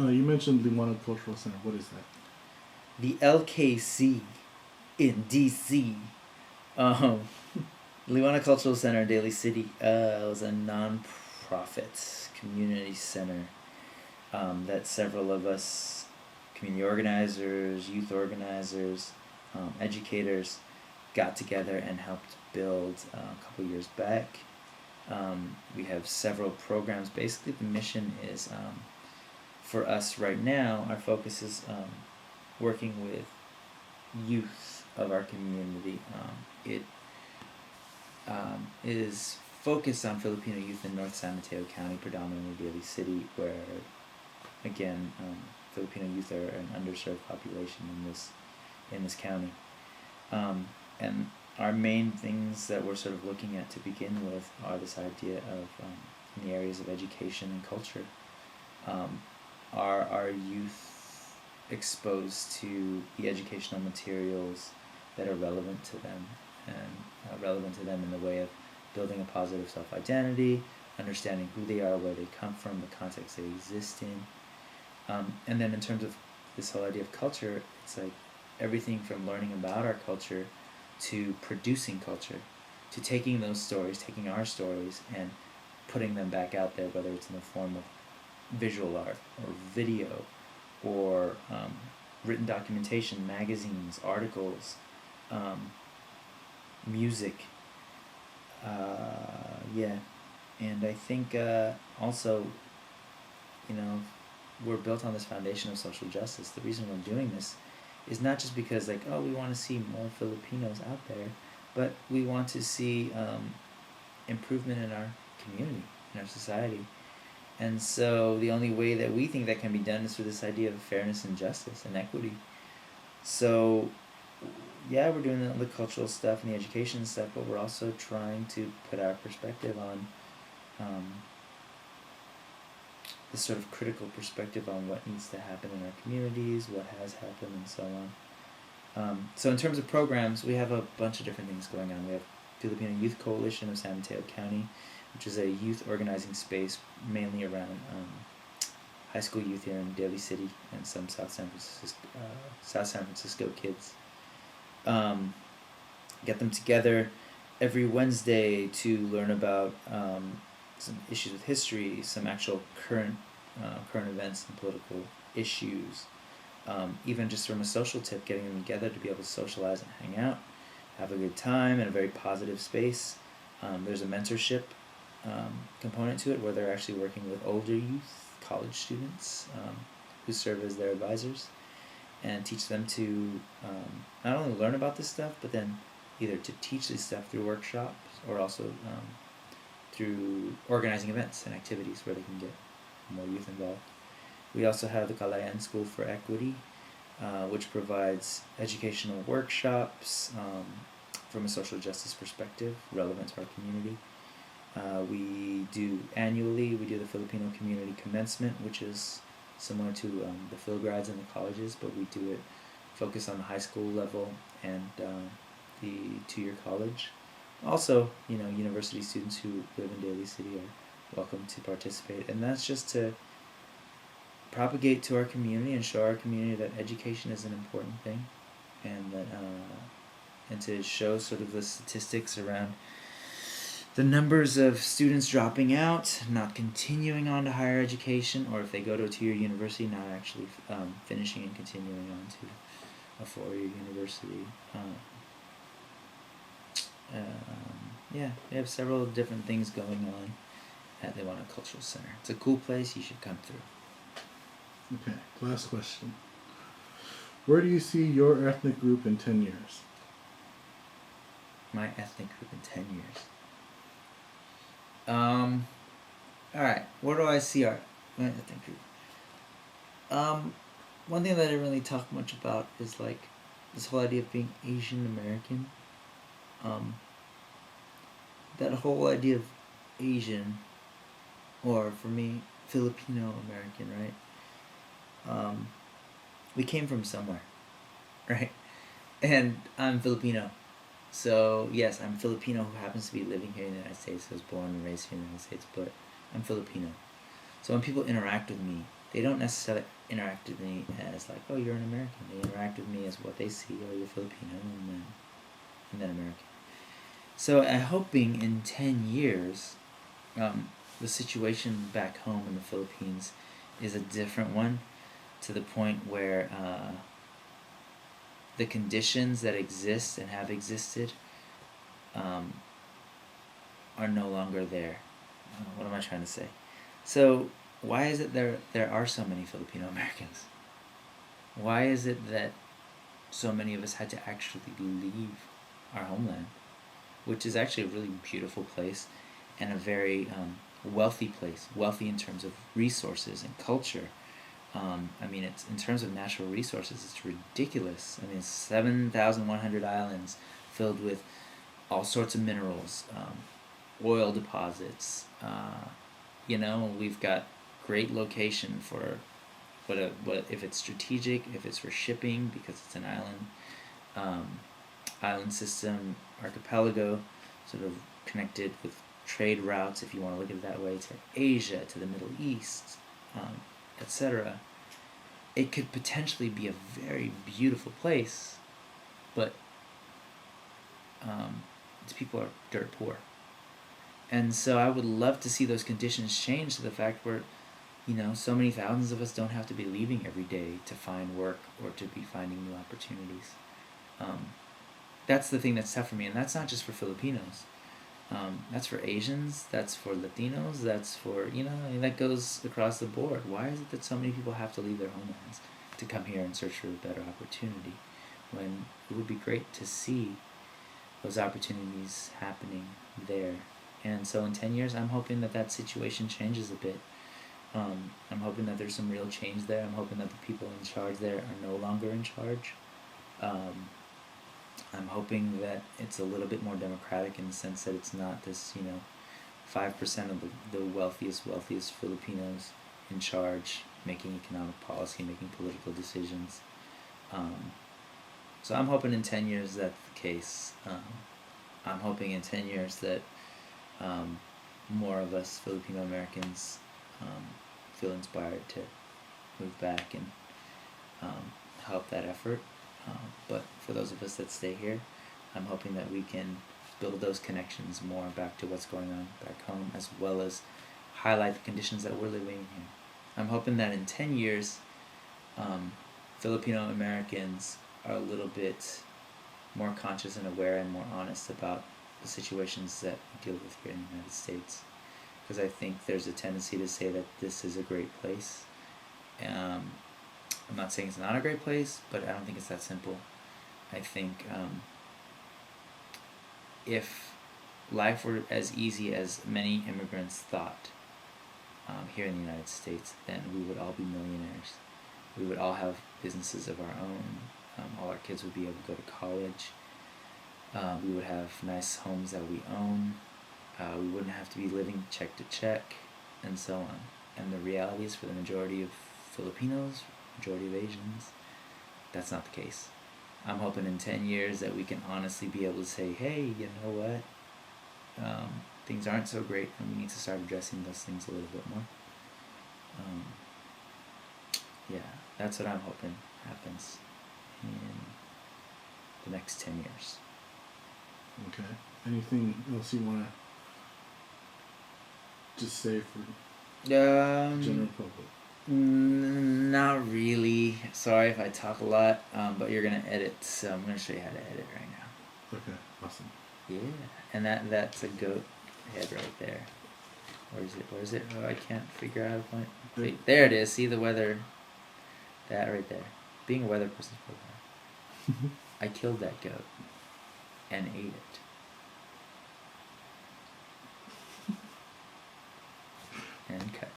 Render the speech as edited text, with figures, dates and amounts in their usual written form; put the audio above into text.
You mentioned Liwana Cultural Center. What is that? The LKC in DC. Um, Liwana Cultural Center in Daly City was a non-profit community center that several of us, community organizers, youth organizers, educators, got together and helped build a couple years back. We have several programs. Basically, the mission is for us right now, our focus is working with youth of our community. It is focused on Filipino youth in North San Mateo County, predominantly Daly City, where, again, Filipino youth are an underserved population in this county. And our main things that we're sort of looking at to begin with are this idea of in the areas of education and culture. Are our youth exposed to the educational materials that are relevant to them, and relevant to them in the way of building a positive self-identity, understanding who they are, where they come from, the context they exist in. And then in terms of this whole idea of culture, it's like everything from learning about our culture to producing culture, to taking those stories, taking our stories, and putting them back out there, whether it's in the form of visual art or video or written documentation, magazines, articles, music. Yeah, and I think also, we're built on this foundation of social justice. The reason we're doing this is not just because we want to see more Filipinos out there, but we want to see improvement in our community, in our society. And so the only way that we think that can be done is through this idea of fairness and justice and equity. So yeah, we're doing all the cultural stuff and the education stuff, but we're also trying to put our perspective on this sort of critical perspective on what needs to happen in our communities, what has happened, and so on. So in terms of programs, we have a bunch of different things going on. We have Filipino Youth Coalition of San Mateo County, which is a youth organizing space mainly around high school youth here in Daly City and some South San Francisco kids. Get them together every Wednesday to learn about some issues with history, some actual current events and political issues. Even just from a social tip, getting them together to be able to socialize and hang out, have a good time in a very positive space. There's a mentorship component to it where they're actually working with older youth, college students, who serve as their advisors and teach them to not only learn about this stuff, but then either to teach this stuff through workshops or also through organizing events and activities where they can get more youth involved. We also have the Kalayan School for Equity, which provides educational workshops from a social justice perspective relevant to our community. We do the Filipino Community Commencement, which is similar to the Philgrads in the colleges, but we do it focused on the high school level and the 2-year college. Also, university students who live in Daly City are welcome to participate, and that's just to propagate to our community and show our community that education is an important thing, and that and to show sort of the statistics around the numbers of students dropping out, not continuing on to higher education, or if they go to a 2-year university, not actually finishing and continuing on to a 4-year university. Yeah, we have several different things going on at the Liwana Cultural Center. It's a cool place. You should come through. Okay, last question. Where do you see your ethnic group in 10 years? My ethnic group in 10 years. Alright, where do I see our ethnic group? One thing that I didn't really talk much about is this whole idea of being Asian American. That whole idea of Asian, or for me, Filipino American, right? We came from somewhere, right? And I'm Filipino. So, yes, I'm Filipino who happens to be living here in the United States. I was born and raised here in the United States, but I'm Filipino. So when people interact with me, they don't necessarily interact with me as like, oh, you're an American. They interact with me as what they see, oh, you're Filipino, and then American. So I'm hoping in 10 years, the situation back home in the Philippines is a different one, to the point where the conditions that exist and have existed are no longer there. What am I trying to say? So why is it there are so many Filipino Americans? Why is it that so many of us had to actually leave our homeland, which is actually a really beautiful place and a very wealthy place, wealthy in terms of resources and culture. I mean, it's in terms of natural resources, it's ridiculous. I mean, 7,100 islands filled with all sorts of minerals, oil deposits. We've got great location for what if it's strategic, if it's for shipping because it's an island system, archipelago, sort of connected with trade routes, if you want to look at it that way, to Asia, to the Middle East, etc. It could potentially be a very beautiful place, but its people are dirt poor. And so I would love to see those conditions change to the fact where, so many thousands of us don't have to be leaving every day to find work or to be finding new opportunities. That's the thing that's tough for me, and that's not just for Filipinos. That's for Asians, that's for Latinos, that's for, that goes across the board. Why is it that so many people have to leave their homelands to come here and search for a better opportunity, when it would be great to see those opportunities happening there? And so in 10 years, I'm hoping that situation changes a bit. I'm hoping that there's some real change there. I'm hoping that the people in charge there are no longer in charge. I'm hoping that it's a little bit more democratic in the sense that it's not this, 5% of the wealthiest Filipinos in charge, making economic policy, making political decisions. So I'm hoping in 10 years that's the case. I'm hoping in 10 years that more of us Filipino Americans feel inspired to move back and help that effort. But for those of us that stay here, I'm hoping that we can build those connections more back to what's going on back home, as well as highlight the conditions that we're living in here. I'm hoping that in 10 years, Filipino Americans are a little bit more conscious and aware and more honest about the situations that we deal with here in the United States. Because I think there's a tendency to say that this is a great place. I'm not saying it's not a great place, but I don't think it's that simple. I think if life were as easy as many immigrants thought here in the United States, then we would all be millionaires. We would all have businesses of our own. All our kids would be able to go to college. We would have nice homes that we own. We wouldn't have to be living check to check, and so on. And the reality is, for the majority of Filipinos, majority of Asians, that's not the case. I'm hoping in 10 years that we can honestly be able to say, hey, you know what? Things aren't so great, and we need to start addressing those things a little bit more. That's what I'm hoping happens in the next 10 years. Okay. Anything else you want to just say for the general public? Not really. Sorry if I talk a lot, but you're gonna edit, so I'm gonna show you how to edit right now. Okay, awesome. Yeah, and that's a goat head right there. Where is it? Oh, I can't figure out how to point. Wait, there it is. See the weather. That right there. Being a weather person's program. I killed that goat and ate it.